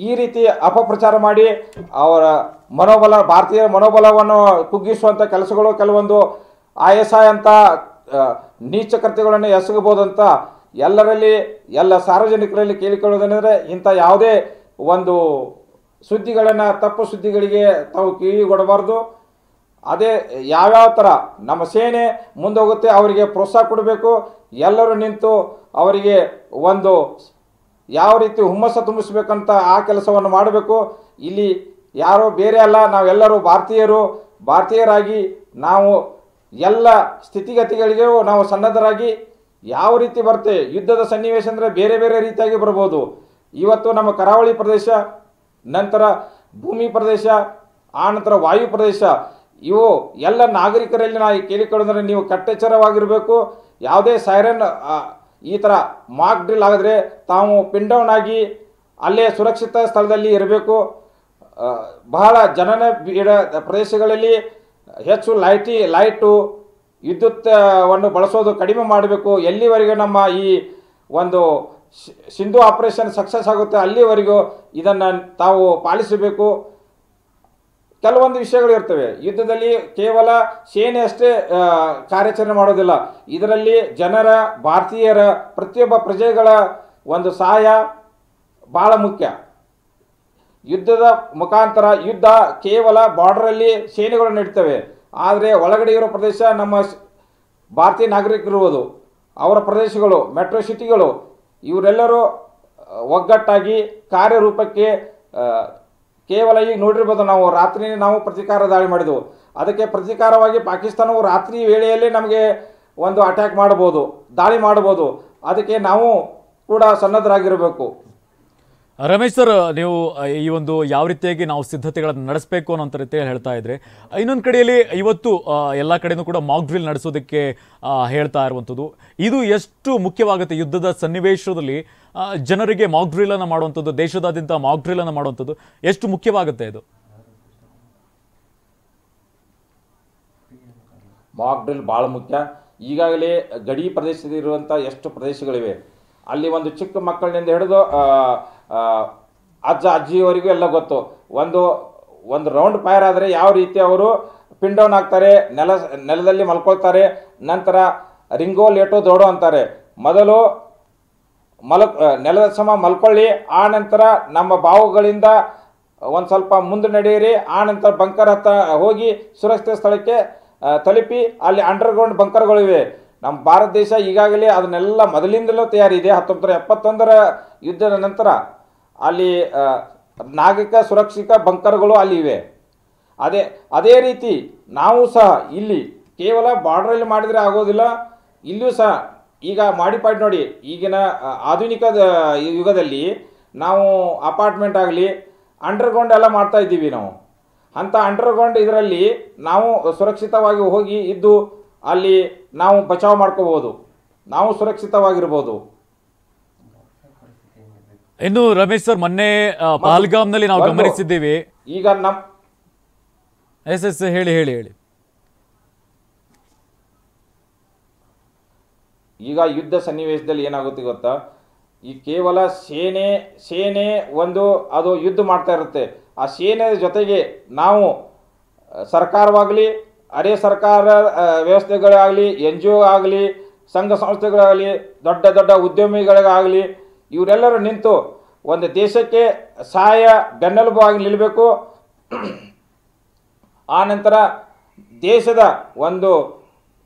ಈ ರೀತಿ ಅಪಪ್ರಚಾರ ಮಾಡಿ ಅವರ ಭಾರತೀಯ ಮನೋಬಲವನ್ನು ಕುಗ್ಗಿಸುವಂಥ ಕೆಲಸಗಳು, ಕೆಲವೊಂದು ISI ಅಂತ ನೀಚ ಕೃತ್ಯಗಳನ್ನು ಎಸಗಬಹುದಂತ ಎಲ್ಲರಲ್ಲಿ ಎಲ್ಲ ಸಾರ್ವಜನಿಕರಲ್ಲಿ ಕೇಳಿಕೊಳ್ಳೋದೇನೆಂದರೆ ಇಂಥ ಯಾವುದೇ ಒಂದು ಸುದ್ದಿಗಳನ್ನು, ತಪ್ಪು ಸುದ್ದಿಗಳಿಗೆ ತಾವು ಕಿವಿಗೊಡಬಾರ್ದು. ಅದೇ ಯಾವ್ಯಾವ ಥರ ನಮ್ಮ ಸೇನೆ ಮುಂದೆ ಹೋಗುತ್ತೆ ಅವರಿಗೆ ಪ್ರೋತ್ಸಾಹ ಕೊಡಬೇಕು. ಎಲ್ಲರೂ ನಿಂತು ಅವರಿಗೆ ಒಂದು ಯಾವ ರೀತಿ ಹುಮ್ಮಸ್ಸು ತುಂಬಿಸ್ಬೇಕಂತ ಆ ಕೆಲಸವನ್ನು ಮಾಡಬೇಕು. ಇಲ್ಲಿ ಯಾರೋ ಬೇರೆ ಅಲ್ಲ, ನಾವೆಲ್ಲರೂ ಭಾರತೀಯರಾಗಿ ನಾವು ಎಲ್ಲ ಸ್ಥಿತಿಗತಿಗಳಿಗೂ ನಾವು ಸನ್ನದ್ಧರಾಗಿ ಯಾವ ರೀತಿ ಬರುತ್ತೆ ಯುದ್ಧದ ಸನ್ನಿವೇಶ ಅಂದರೆ ಬೇರೆ ಬೇರೆ ರೀತಿಯಾಗಿ ಬರ್ಬೋದು. ಇವತ್ತು ನಮ್ಮ ಕರಾವಳಿ ಪ್ರದೇಶ, ನಂತರ ಭೂಮಿ ಪ್ರದೇಶ, ಆ ನಂತರ ವಾಯು ಪ್ರದೇಶ, ಇವು ಎಲ್ಲ ನಾಗರಿಕರಲ್ಲಿ ನಾವು ಕೇಳಿಕೊಳ್ಳೋದ್ರೆ ನೀವು ಕಟ್ಟೆಚ್ಚರವಾಗಿರಬೇಕು. ಯಾವುದೇ ಸೈರನ್ ಈ ಥರ ಮಾಕ್ ಡ್ರಿಲ್ ಆಗಿದ್ರೆ ತಾವು ಪಿನ್ ಡೌನ್ ಆಗಿ ಅಲ್ಲೇ ಸುರಕ್ಷಿತ ಸ್ಥಳದಲ್ಲಿ ಇರಬೇಕು. ಬಹಳ ಜನನ ಬೀಡ ಪ್ರದೇಶಗಳಲ್ಲಿ ಹೆಚ್ಚು ಲೈಟು ವಿದ್ಯುತ್ವನ್ನು ಬಳಸೋದು ಕಡಿಮೆ ಮಾಡಬೇಕು. ಎಲ್ಲಿವರೆಗೂ ನಮ್ಮ ಈ ಒಂದು ಸಿಂಧು ಆಪರೇಷನ್ ಸಕ್ಸಸ್ ಆಗುತ್ತೆ ಅಲ್ಲಿವರೆಗೂ ಇದನ್ನು ತಾವು ಪಾಲಿಸಬೇಕು. ಕೆಲವೊಂದು ವಿಷಯಗಳು ಇರ್ತವೆ ಯುದ್ಧದಲ್ಲಿ, ಕೇವಲ ಸೇನೆ ಅಷ್ಟೇ ಕಾರ್ಯಾಚರಣೆ ಮಾಡೋದಿಲ್ಲ, ಇದರಲ್ಲಿ ಜನರ, ಭಾರತೀಯರ, ಪ್ರತಿಯೊಬ್ಬ ಪ್ರಜೆಗಳ ಒಂದು ಸಹಾಯ ಭಾಳ ಮುಖ್ಯ. ಯುದ್ಧದ ಮುಖಾಂತರ ಯುದ್ಧ ಕೇವಲ ಬಾರ್ಡರಲ್ಲಿ ಸೇನೆಗಳು ನಡೀತವೆ, ಆದರೆ ಒಳಗಡೆ ಇರೋ ಪ್ರದೇಶ ನಮ್ಮ ಭಾರತೀಯ ನಾಗರಿಕರಿರುವುದು, ಅವರ ಪ್ರದೇಶಗಳು, ಮೆಟ್ರೋ ಸಿಟಿಗಳು, ಇವರೆಲ್ಲರೂ ಒಗ್ಗಟ್ಟಾಗಿ ಕಾರ್ಯರೂಪಕ್ಕೆ ಕೇವಲ ಈಗ ನೋಡಿರ್ಬೋದು, ನಾವು ರಾತ್ರಿ ನಾವು ಪ್ರತೀಕಾರ ದಾಳಿ ಮಾಡಿದೆವು. ಅದಕ್ಕೆ ಪ್ರತೀಕಾರವಾಗಿ ಪಾಕಿಸ್ತಾನವು ರಾತ್ರಿ ವೇಳೆಯಲ್ಲೇ ನಮಗೆ ಒಂದು ಅಟ್ಯಾಕ್ ಮಾಡ್ಬೋದು, ದಾಳಿ ಮಾಡ್ಬೋದು. ಅದಕ್ಕೆ ನಾವು ಕೂಡ ಸನ್ನದ್ಧರಾಗಿರಬೇಕು. ರಮೇಶ್ ಸರ್, ನೀವು ಈ ಒಂದು ಯಾವ ರೀತಿಯಾಗಿ ನಾವು ಸಿದ್ಧತೆಗಳನ್ನು ನಡೆಸಬೇಕು ಅನ್ನೋ ರೀತಿಯಲ್ಲಿ ಹೇಳ್ತಾ ಇದ್ರೆ, ಇನ್ನೊಂದು ಕಡೆಯಲ್ಲಿ ಇವತ್ತು ಎಲ್ಲ ಕಡೆಯೂ ಕೂಡ ಮಾಕ್ ಡ್ರಿಲ್ ನಡೆಸೋದಕ್ಕೆ ಹೇಳ್ತಾ ಇರುವಂಥದ್ದು, ಇದು ಎಷ್ಟು ಮುಖ್ಯವಾಗುತ್ತೆ ಯುದ್ಧದ ಸನ್ನಿವೇಶದಲ್ಲಿ ಜನರಿಗೆ ಮಾಕ್ ಡ್ರಿಲ್ಲನ್ನು ಮಾಡುವಂಥದ್ದು, ದೇಶದಾದ್ಯಂತ ಮಾಕ್ ಡ್ರಿಲ್ಲನ್ನು ಮಾಡುವಂಥದ್ದು ಎಷ್ಟು ಮುಖ್ಯವಾಗುತ್ತೆ ಇದು? ಮಾಕ್ ಡ್ರಿಲ್ ಭಾಳ ಮುಖ್ಯ. ಈಗಾಗಲೇ ಗಡಿ ಪ್ರದೇಶದಲ್ಲಿರುವಂಥ ಎಷ್ಟು ಪ್ರದೇಶಗಳಿವೆ, ಅಲ್ಲಿ ಒಂದು ಚಿಕ್ಕ ಮಕ್ಕಳಿಂದ ಹಿಡಿದು ಅಜ್ಜಿಯವರೆಗೂ ಎಲ್ಲ ಗೊತ್ತು. ಒಂದು ರೌಂಡ್ ಫೈರ್ ಆದರೆ ಯಾವ ರೀತಿ ಅವರು ಪಿನ್ ಡೌನ್ ಆಗ್ತಾರೆ, ನೆಲದಲ್ಲಿ ಮಲ್ಕೊಳ್ತಾರೆ. ನಂತರ ರಿಂಗೋ ಲೇಟೋ ದೋಡೋ ಅಂತಾರೆ. ಮೊದಲು ನೆಲದ ಸಮ ಮಲ್ಕೊಳ್ಳಿ, ಆ ನಂತರ ನಮ್ಮ ಬಾವುಗಳಿಂದ ಒಂದು ಸ್ವಲ್ಪ ಮುಂದೆ ನಡೆಯಿರಿ, ಆ ನಂತರ ಬಂಕರ್ ಹತ್ತ ಹೋಗಿ ಸುರಕ್ಷಿತ ಸ್ಥಳಕ್ಕೆ ತಲುಪಿ. ಅಲ್ಲಿ ಅಂಡರ್ಗ್ರೌಂಡ್ ಬಂಕರ್ಗಳಿವೆ. ನಮ್ಮ ಭಾರತ ದೇಶ ಈಗಾಗಲೇ ಅದನ್ನೆಲ್ಲ ಮೊದಲಿಂದಲೂ ತಯಾರಿದೆ. 1971ರ ಯುದ್ಧದ ನಂತರ ಅಲ್ಲಿ ನಾಗರಿಕ ಸುರಕ್ಷಿತ ಬಂಕರ್ಗಳು ಅಲ್ಲಿ ಇವೆ. ಅದೇ ರೀತಿ ನಾವು ಸಹ ಇಲ್ಲಿ ಕೇವಲ ಬಾರ್ಡ್ರಲ್ಲಿ ಮಾಡಿದರೆ ಆಗೋದಿಲ್ಲ, ಇಲ್ಲಿಯೂ ಸಹ ಈಗ ಮಾಡಿಫೈಡ್ ನೋಡಿ. ಈಗಿನ ಆಧುನಿಕ ಯುಗದಲ್ಲಿ ನಾವು ಅಪಾರ್ಟ್ಮೆಂಟ್ ಆಗಲಿ ಅಂಡರ್ಗ್ರೌಂಡ್ ಎಲ್ಲ ಮಾಡ್ತಾ ಇದ್ದೀವಿ ನಾವು. ಅಂಥ ಅಂಡರ್ಗ್ರೌಂಡ್ ಇದರಲ್ಲಿ ನಾವು ಸುರಕ್ಷಿತವಾಗಿ ಹೋಗಿ ಇದ್ದು ಅಲ್ಲಿ ನಾವು ಬಚಾವ್ ಮಾಡ್ಕೋಬೋದು, ನಾವು ಸುರಕ್ಷಿತವಾಗಿರ್ಬೋದು. ಇನ್ನು ರಮೇಶ್ ಸರ್, ಮೊನ್ನೆ ಪಹಲ್ಗಾಮ್ನಲ್ಲಿ ನಾವು ಗಮನಿಸಿದ್ದೀವಿ. ಈಗ ಎಸ್ ಹೇಳಿ ಹೇಳಿ ಹೇಳಿ. ಈಗ ಯುದ್ಧ ಸನ್ನಿವೇಶದಲ್ಲಿ ಏನಾಗುತ್ತೆ ಗೊತ್ತಾ, ಈ ಕೇವಲ ಸೇನೆ ಒಂದು ಅದು ಯುದ್ಧ ಮಾಡ್ತಾ ಇರುತ್ತೆ. ಆ ಸೇನೆ ಜೊತೆಗೆ ನಾವು ಸರ್ಕಾರವಾಗಲಿ, ಅರೆ ಸರ್ಕಾರ ವ್ಯವಸ್ಥೆಗಳಾಗಲಿ, NGO ಆಗಲಿ, ಸಂಘ ಸಂಸ್ಥೆಗಳಾಗಲಿ, ದೊಡ್ಡ ದೊಡ್ಡ ಉದ್ಯಮಿಗಳಿಗಾಗಲಿ, ಇವರೆಲ್ಲರೂ ನಿಂತು ಒಂದು ದೇಶಕ್ಕೆ ಸಹಾಯ ಬೆನ್ನೆಲುಬಾಗಿ ನಿಲ್ಲಬೇಕು. ಆ ನಂತರ ದೇಶದ ಒಂದು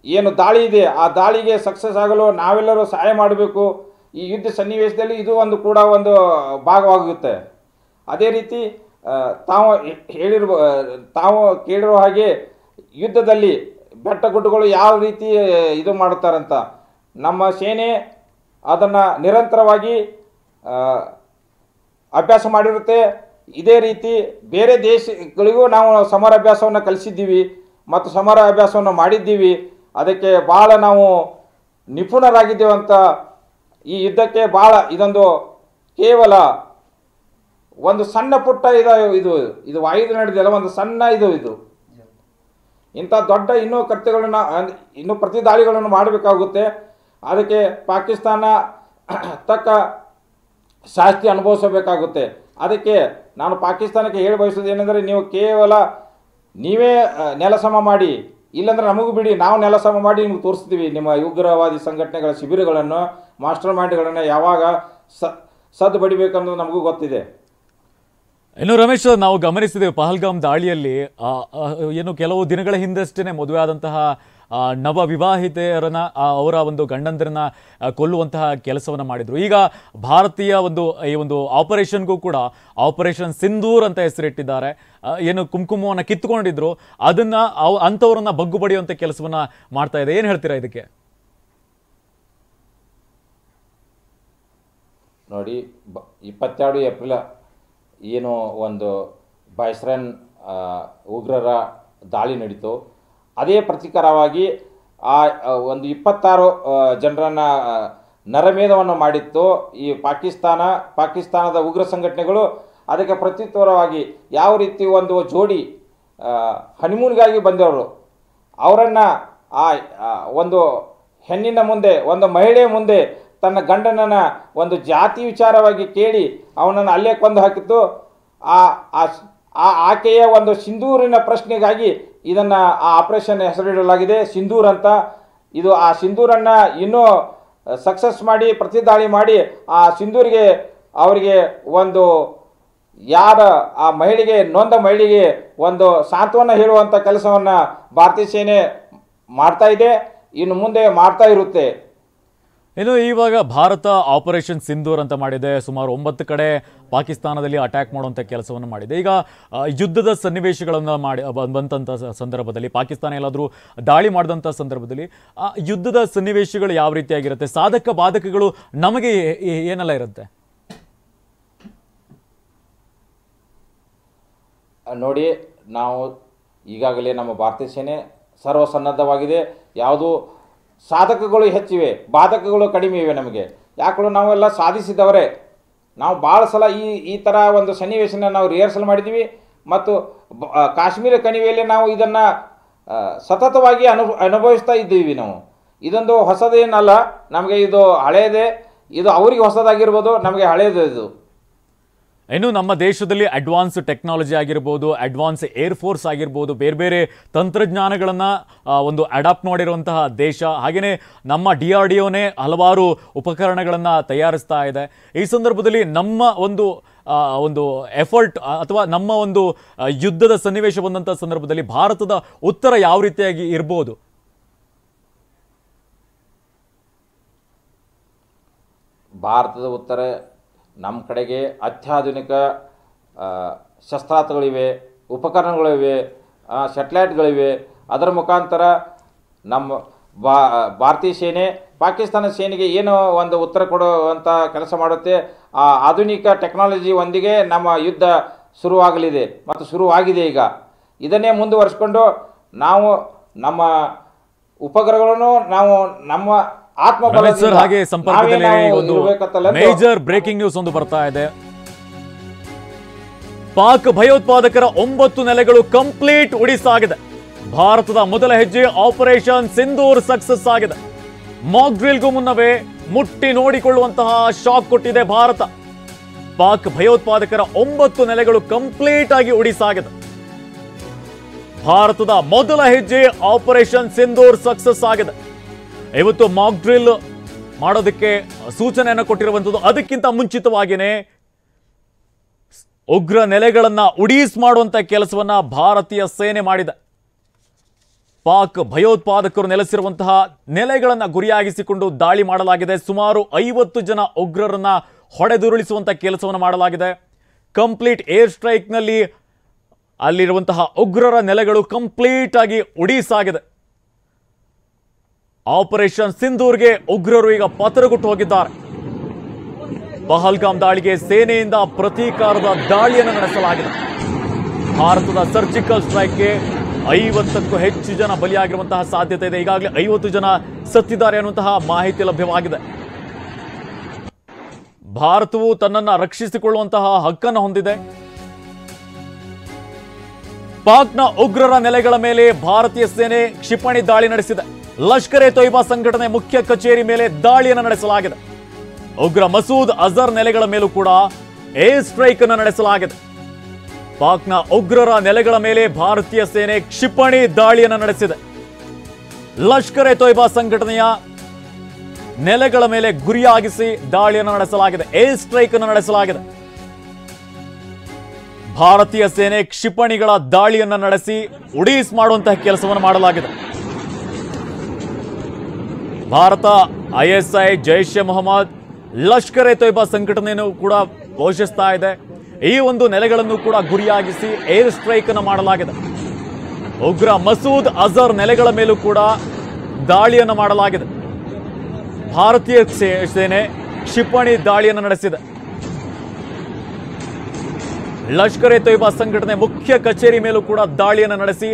ಏನು ದಾಳಿ ಇದೆ ಆ ದಾಳಿಗೆ ಸಕ್ಸಸ್ ಆಗಲು ನಾವೆಲ್ಲರೂ ಸಹಾಯ ಮಾಡಬೇಕು. ಈ ಯುದ್ಧ ಸನ್ನಿವೇಶದಲ್ಲಿ ಇದು ಒಂದು ಕೂಡ ಒಂದು ಭಾಗವಾಗುತ್ತೆ. ಅದೇ ರೀತಿ ತಾವು ಕೇಳಿರುವ ಹಾಗೆ ಯುದ್ಧದಲ್ಲಿ ಬೆಟ್ಟ ಗುಡ್ಡಗಳು ಯಾವ ರೀತಿ ಇದು ಮಾಡುತ್ತಾರಂತ ನಮ್ಮ ಸೇನೆ ಅದನ್ನು ನಿರಂತರವಾಗಿ ಅಭ್ಯಾಸ ಮಾಡಿರುತ್ತೆ. ಇದೇ ರೀತಿ ಬೇರೆ ದೇಶಗಳಿಗೂ ನಾವು ಸಮರಾಭ್ಯಾಸವನ್ನು ಕಲಿಸಿದ್ದೀವಿ ಮತ್ತು ಸಮರಾಭ್ಯಾಸವನ್ನು ಮಾಡಿದ್ದೀವಿ. ಅದಕ್ಕೆ ಭಾಳ ನಾವು ನಿಪುಣರಾಗಿದ್ದೇವಂತ. ಈ ಯುದ್ಧಕ್ಕೆ ಭಾಳ ಇದೊಂದು ಕೇವಲ ಒಂದು ಸಣ್ಣ ಪುಟ್ಟ ಇದು ವಾಯುದ ನಡೆದಿಲ್ಲ, ಒಂದು ಸಣ್ಣ ಇದು ಇಂಥ ದೊಡ್ಡ ಇನ್ನೂ ಕೃತ್ಯಗಳನ್ನು ಇನ್ನೂ ಪ್ರತಿ ದಾಳಿಗಳನ್ನು ಮಾಡಬೇಕಾಗುತ್ತೆ. ಅದಕ್ಕೆ ಪಾಕಿಸ್ತಾನ ತಕ್ಕ ಶಾಸ್ತಿ ಅನುಭವಿಸಬೇಕಾಗುತ್ತೆ. ಅದಕ್ಕೆ ನಾನು ಪಾಕಿಸ್ತಾನಕ್ಕೆ ಹೇಳಿ ಬಯಸೋದು ಏನೆಂದರೆ, ನೀವು ಕೇವಲ ನೀವೇ ನೆಲಸಮ ಮಾಡಿ, ಇಲ್ಲಾಂದ್ರೆ ನಮಗೂ ಬಿಡಿ, ನಾವು ನೆಲಸಮ ಮಾಡಿ ನಿಮ್ಗೆ ತೋರಿಸ್ತೀವಿ ನಿಮ್ಮ ಉಗ್ರವಾದಿ ಸಂಘಟನೆಗಳ ಶಿಬಿರಗಳನ್ನು, ಮಾಸ್ಟರ್ ಮೈಂಡ್ಗಳನ್ನು ಯಾವಾಗ ಸದ್ದು ಬಡಿಬೇಕನ್ನೋದು ನಮಗೂ ಗೊತ್ತಿದೆ. ಇನ್ನು ರಮೇಶ್, ನಾವು ಗಮನಿಸಿದ್ದೇವೆ ಪಹಲ್ಗಾಮ್ ದಾಳಿಯಲ್ಲಿ ಏನು ಕೆಲವು ದಿನಗಳ ಹಿಂದಷ್ಟೇ ಮದುವೆ ಆದಂತಹ ನವ ವಿವಾಹಿತೆಯರನ್ನ ಅವರ ಒಂದು ಗಂಡಂದಿರನ್ನ ಕೊಲ್ಲುವಂತಹ ಕೆಲಸವನ್ನು ಮಾಡಿದ್ರು. ಈಗ ಭಾರತೀಯ ಈ ಒಂದು ಆಪರೇಷನ್ಗೂ ಕೂಡ ಆಪರೇಷನ್ ಸಿಂಧೂರ್ ಅಂತ ಹೆಸರಿಟ್ಟಿದ್ದಾರೆ. ಏನು ಕುಂಕುಮವನ್ನು ಕಿತ್ತುಕೊಂಡಿದ್ರು ಅದನ್ನ ಅಂಥವ್ರನ್ನ ಬಗ್ಗು ಬಡಿಯುವಂಥ ಕೆಲಸವನ್ನ ಮಾಡ್ತಾ ಇದೆ. ಏನು ಹೇಳ್ತೀರಾ ಇದಕ್ಕೆ? ನೋಡಿ, 22 ಏಪ್ರಿಲ್ ಏನು ಒಂದು ಬೈಸ್ರನ್ ಉಗ್ರರ ದಾಳಿ ನಡೀತು, ಅದೇ ಪ್ರತೀಕಾರವಾಗಿ ಆ ಒಂದು 26 ಜನರನ್ನು ನರಮೇಧವನ್ನು ಮಾಡಿತ್ತು ಈ ಪಾಕಿಸ್ತಾನದ ಉಗ್ರ ಸಂಘಟನೆಗಳು. ಅದಕ್ಕೆ ಪ್ರತ್ಯುತ್ತರವಾಗಿ ಯಾವ ರೀತಿ ಒಂದು ಜೋಡಿ ಹನಿಮೂನ್ಗಾಗಿ ಬಂದವರು ಅವರನ್ನು ಒಂದು ಹೆಣ್ಣಿನ ಮುಂದೆ, ಒಂದು ಮಹಿಳೆಯ ಮುಂದೆ ತನ್ನ ಗಂಡನನ್ನು ಒಂದು ಜಾತಿ ವಿಚಾರವಾಗಿ ಕೇಳಿ ಅವನನ್ನು ಅಲ್ಲೇ ಕೊಂದು ಹಾಕಿತ್ತು. ಆಕೆಯ ಒಂದು ಸಿಂಧೂರಿನ ಪ್ರಶ್ನೆಗಾಗಿ ಇದನ್ನು ಆ ಆಪರೇಷನ್ ಹೆಸರಿಡಲಾಗಿದೆ ಸಿಂಧೂರ್ ಅಂತ. ಇದು ಆ ಸಿಂಧೂರನ್ನು ಇನ್ನೂ ಸಕ್ಸಸ್ ಮಾಡಿ ಪ್ರತಿದಾಳಿ ಮಾಡಿ ಆ ಸಿಂಧೂರಿಗೆ ಅವರಿಗೆ ಒಂದು ಆ ಮಹಿಳೆಗೆ, ನೊಂದ ಮಹಿಳೆಗೆ ಒಂದು ಸಾಂತ್ವನ ಹೇಳುವಂಥ ಕೆಲಸವನ್ನು ಭಾರತೀಯ ಸೇನೆ ಮಾಡ್ತಾ ಇದೆ, ಇನ್ನು ಮುಂದೆ ಮಾಡ್ತಾ ಇರುತ್ತೆ. ಇನ್ನು ಇವಾಗ ಭಾರತ ಆಪರೇಷನ್ ಸಿಂಧೂರ್ ಅಂತ ಮಾಡಿದೆ. ಸುಮಾರು 9 ಕಡೆ ಪಾಕಿಸ್ತಾನದಲ್ಲಿ ಅಟ್ಯಾಕ್ ಮಾಡುವಂಥ ಕೆಲಸವನ್ನು ಮಾಡಿದೆ. ಈಗ ಯುದ್ಧದ ಸನ್ನಿವೇಶಗಳನ್ನು ಬಂದಂಥ ಸಂದರ್ಭದಲ್ಲಿ, ಪಾಕಿಸ್ತಾನ ಎಲ್ಲಾದರೂ ದಾಳಿ ಮಾಡಿದಂಥ ಸಂದರ್ಭದಲ್ಲಿ ಯುದ್ಧದ ಸನ್ನಿವೇಶಗಳು ಯಾವ ರೀತಿಯಾಗಿರುತ್ತೆ? ಸಾಧಕ ಬಾಧಕಗಳು ನಮಗೆ ಏನೆಲ್ಲ ಇರುತ್ತೆ? ನೋಡಿ, ನಾವು ಈಗಾಗಲೇ ನಮ್ಮ ಭಾರತೀಯ ಸೇನೆ ಸರ್ವಸನ್ನದ್ಧವಾಗಿದೆ. ಯಾವುದು ಸಾಧಕಗಳು ಹೆಚ್ಚಿವೆ, ಬಾಧಕಗಳು ಕಡಿಮೆ ಇವೆ. ನಮಗೆ ಯಾಕಂದ್ರೆ ನಾವೆಲ್ಲ ಸಾಧಿಸಿದವರೇ. ನಾವು ಭಾಳ ಸಲ ಈ ಥರ ಒಂದು ಸನ್ನಿವೇಶನ ನಾವು ರಿಹರ್ಸಲ್ ಮಾಡಿದ್ದೀವಿ ಮತ್ತು ಕಾಶ್ಮೀರ ಕಣಿವೆಯಲ್ಲಿ ನಾವು ಇದನ್ನು ಸತತವಾಗಿ ಅನುಭವಿಸ್ತಾ ಇದ್ದೀವಿ. ನಾವು ಇದೊಂದು ಹೊಸದೇನಲ್ಲ, ನಮಗೆ ಇದು ಹಳೆಯದೇ. ಇದು ಅವರಿಗೆ ಹೊಸದಾಗಿರ್ಬೋದು, ನಮಗೆ ಹಳೆಯದು ಇದು. ಇನ್ನು ನಮ್ಮ ದೇಶದಲ್ಲಿ ಅಡ್ವಾನ್ಸ್ ಟೆಕ್ನಾಲಜಿ ಆಗಿರ್ಬೋದು, ಅಡ್ವಾನ್ಸ್ ಏರ್ ಫೋರ್ಸ್ ಆಗಿರ್ಬೋದು, ಬೇರೆ ಬೇರೆ ತಂತ್ರಜ್ಞಾನಗಳನ್ನು ಒಂದು ಅಡಾಪ್ಟ್ ಮಾಡಿರುವಂತಹ ದೇಶ. ಹಾಗೆಯೇ ನಮ್ಮ DRDOನೇ ಹಲವಾರು ಉಪಕರಣಗಳನ್ನು ತಯಾರಿಸ್ತಾ ಇದೆ. ಈ ಸಂದರ್ಭದಲ್ಲಿ ನಮ್ಮ ಒಂದು ಒಂದು ಎಫರ್ಟ್ ಅಥವಾ ನಮ್ಮ ಒಂದು ಯುದ್ಧದ ಸನ್ನಿವೇಶ ಬಂದಂಥ ಸಂದರ್ಭದಲ್ಲಿ ಭಾರತದ ಉತ್ತರ ಯಾವ ರೀತಿಯಾಗಿ ಇರ್ಬೋದು? ಭಾರತದ ಉತ್ತರ ನಮ್ಮ ಕಡೆಗೆ ಅತ್ಯಾಧುನಿಕ ಶಸ್ತ್ರಾಸ್ತ್ರಗಳಿವೆ, ಉಪಕರಣಗಳಿವೆ, ಸ್ಯಾಟಲೈಟ್ಗಳಿವೆ. ಅದರ ಮುಖಾಂತರ ನಮ್ಮ ಭಾರತೀಯ ಸೇನೆ ಪಾಕಿಸ್ತಾನ ಸೇನೆಗೆ ಏನು ಒಂದು ಉತ್ತರ ಕೊಡುವಂಥ ಕೆಲಸ ಮಾಡುತ್ತೆ. ಆ ಆಧುನಿಕ ಟೆಕ್ನಾಲಜಿ ಒಂದಿಗೆ ನಮ್ಮ ಯುದ್ಧ ಶುರುವಾಗಲಿದೆ ಮತ್ತು ಶುರುವಾಗಿದೆ. ಈಗ ಇದನ್ನೇ ಮುಂದುವರಿಸ್ಕೊಂಡು ನಾವು ನಮ್ಮ ಉಪಗ್ರಹಗಳನ್ನು ನಾವು ನಮ್ಮ ಸರ್, ಹಾಗೆ ಸಂಪರ್ಕದಲ್ಲಿ ಒಂದು ಮೇಜರ್ ಬ್ರೇಕಿಂಗ್ ನ್ಯೂಸ್ ಒಂದು ಬರ್ತಾ ಇದೆ. ಪಾಕ್ ಭಯೋತ್ಪಾದಕರ 9 ನೆಲೆಗಳು ಕಂಪ್ಲೀಟ್ ಉಡಿಸಾಗಿದೆ. ಭಾರತದ ಮೊದಲ ಹೆಜ್ಜೆ ಆಪರೇಷನ್ ಸಿಂಧೂರ್ ಸಕ್ಸಸ್ ಆಗಿದೆ. ಮಾಕ್ ಡ್ರಿಲ್ಗೂ ಮುನ್ನವೇ ಮುಟ್ಟಿ ನೋಡಿಕೊಳ್ಳುವಂತಹ ಶಾಕ್ ಕೊಟ್ಟಿದೆ ಭಾರತ. ಪಾಕ್ ಭಯೋತ್ಪಾದಕರ 9 ನೆಲೆಗಳು ಕಂಪ್ಲೀಟ್ ಆಗಿ ಉಡಿಸಾಗಿದೆ. ಭಾರತದ ಮೊದಲ ಹೆಜ್ಜೆ ಆಪರೇಷನ್ ಸಿಂಧೂರ್ ಸಕ್ಸಸ್ ಆಗಿದೆ. ಇವತ್ತು ಮಾಕ್ ಡ್ರಿಲ್ ಮಾಡೋದಕ್ಕೆ ಸೂಚನೆಯನ್ನು ಕೊಟ್ಟಿರುವಂಥದ್ದು. ಅದಕ್ಕಿಂತ ಮುಂಚಿತವಾಗಿಯೇ ಉಗ್ರ ನೆಲೆಗಳನ್ನ ಉಡೀಸ್ ಮಾಡುವಂತ ಕೆಲಸವನ್ನ ಭಾರತೀಯ ಸೇನೆ ಮಾಡಿದೆ. ಪಾಕ್ ಭಯೋತ್ಪಾದಕರು ನೆಲೆಸಿರುವಂತಹ ನೆಲೆಗಳನ್ನು ಗುರಿಯಾಗಿಸಿಕೊಂಡು ದಾಳಿ ಮಾಡಲಾಗಿದೆ. ಸುಮಾರು 50 ಜನ ಉಗ್ರರನ್ನ ಹೊಡೆದುರುಳಿಸುವಂತ ಕೆಲಸವನ್ನು ಮಾಡಲಾಗಿದೆ. ಕಂಪ್ಲೀಟ್ ಏರ್ ಸ್ಟ್ರೈಕ್ನಲ್ಲಿ ಅಲ್ಲಿರುವಂತಹ ಉಗ್ರರ ನೆಲೆಗಳು ಕಂಪ್ಲೀಟ್ ಆಗಿ ಉಡೀಸಾಗಿದೆ. ಆಪರೇಷನ್ ಸಿಂಧೂರ್ಗೆ ಉಗ್ರರು ಈಗ ಪತರಗುಟ್ಟು ಹೋಗಿದ್ದಾರೆ. ಪಹಲ್ಗಾಮ್ ದಾಳಿಗೆ ಸೇನೆಯಿಂದ ಪ್ರತೀಕಾರದ ದಾಳಿಯನ್ನು ನಡೆಸಲಾಗಿದೆ. ಭಾರತದ ಸರ್ಜಿಕಲ್ ಸ್ಟ್ರೈಕ್ಗೆ 50ಕ್ಕೂ ಹೆಚ್ಚು ಜನ ಬಲಿಯಾಗಿರುವಂತಹ ಸಾಧ್ಯತೆ ಇದೆ. ಈಗಾಗಲೇ 50 ಜನ ಸತ್ತಿದ್ದಾರೆ ಅನ್ನುವಂತಹ ಮಾಹಿತಿ ಲಭ್ಯವಾಗಿದೆ. ಭಾರತವು ತನ್ನನ್ನು ರಕ್ಷಿಸಿಕೊಳ್ಳುವಂತಹ ಹಕ್ಕನ್ನು ಹೊಂದಿದೆ. ಪಾಕ್ನ ಉಗ್ರರ ನೆಲೆಗಳ ಮೇಲೆ ಭಾರತೀಯ ಸೇನೆ ಕ್ಷಿಪಣಿ ದಾಳಿ ನಡೆಸಿದೆ. ಲಷ್ಕರ್ ಎ ತೊಯ್ಬಾ ಸಂಘಟನೆ ಮುಖ್ಯ ಕಚೇರಿ ಮೇಲೆ ದಾಳಿಯನ್ನು ನಡೆಸಲಾಗಿದೆ. ಉಗ್ರ ಮಸೂದ್ ಅಜರ್ ನೆಲೆಗಳ ಮೇಲೂ ಕೂಡ ಏರ್ ಸ್ಟ್ರೈಕ್ ಅನ್ನು ನಡೆಸಲಾಗಿದೆ. ಪಾಕ್ನ ಉಗ್ರರ ನೆಲೆಗಳ ಮೇಲೆ ಭಾರತೀಯ ಸೇನೆ ಕ್ಷಿಪಣಿ ದಾಳಿಯನ್ನು ನಡೆಸಿದೆ. ಲಷ್ಕರ್ ಎ ತೊಯ್ಬಾ ಸಂಘಟನೆಯ ನೆಲೆಗಳ ಮೇಲೆ ಗುರಿಯಾಗಿಸಿ ದಾಳಿಯನ್ನು ನಡೆಸಲಾಗಿದೆ. ಏರ್ ಸ್ಟ್ರೈಕ್ ಅನ್ನು ನಡೆಸಲಾಗಿದೆ. ಭಾರತೀಯ ಸೇನೆ ಕ್ಷಿಪಣಿಗಳ ದಾಳಿಯನ್ನು ನಡೆಸಿ ಉಡೀಸ್ ಮಾಡುವಂತಹ ಕೆಲಸವನ್ನು ಮಾಡಲಾಗಿದೆ. ಭಾರತ ISI, ಜೈಷ್ ಎ ಮೊಹಮ್ಮದ್, ಲಷ್ಕರ್ ಎ ತೊಯ್ಬಾ ಸಂಘಟನೆಯನ್ನು ಕೂಡ ಘೋಷಿಸ್ತಾ ಇದೆ. ಈ ಒಂದು ನೆಲೆಗಳನ್ನು ಕೂಡ ಗುರಿಯಾಗಿಸಿ ಏರ್ ಸ್ಟ್ರೈಕ್ ಅನ್ನು ಮಾಡಲಾಗಿದೆ. ಉಗ್ರ ಮಸೂದ್ ಅಜರ್ ನೆಲೆಗಳ ಮೇಲೂ ಕೂಡ ದಾಳಿಯನ್ನು ಮಾಡಲಾಗಿದೆ. ಭಾರತೀಯ ಸೇನೆ ಕ್ಷಿಪಣಿ ದಾಳಿಯನ್ನು ನಡೆಸಿದೆ. ಲಷ್ಕರ್ ಎ ತೊಯ್ಬಾ ಸಂಘಟನೆ ಮುಖ್ಯ ಕಚೇರಿ ಮೇಲೂ ಕೂಡ ದಾಳಿಯನ್ನು ನಡೆಸಿ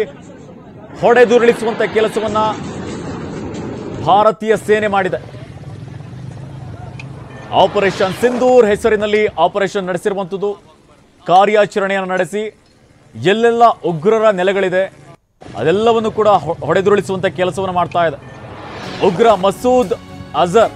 ಹೊಡೆದುರುಳಿಸುವಂತ ಕೆಲಸವನ್ನ ಭಾರತೀಯ ಸೇನೆ ಮಾಡಿದೆ. ಆಪರೇಷನ್ ಸಿಂಧೂರ್ ಹೆಸರಿನಲ್ಲಿ ಆಪರೇಷನ್ ನಡೆಸಿರುವಂಥದ್ದು. ಕಾರ್ಯಾಚರಣೆಯನ್ನು ನಡೆಸಿ ಎಲ್ಲೆಲ್ಲ ಉಗ್ರರ ನೆಲೆಗಳಿದೆ ಅದೆಲ್ಲವನ್ನು ಕೂಡ ಹೊಡೆದುರುಳಿಸುವಂತ ಕೆಲಸವನ್ನು ಮಾಡ್ತಾ ಇದೆ. ಉಗ್ರ ಮಸೂದ್ ಅಜರ್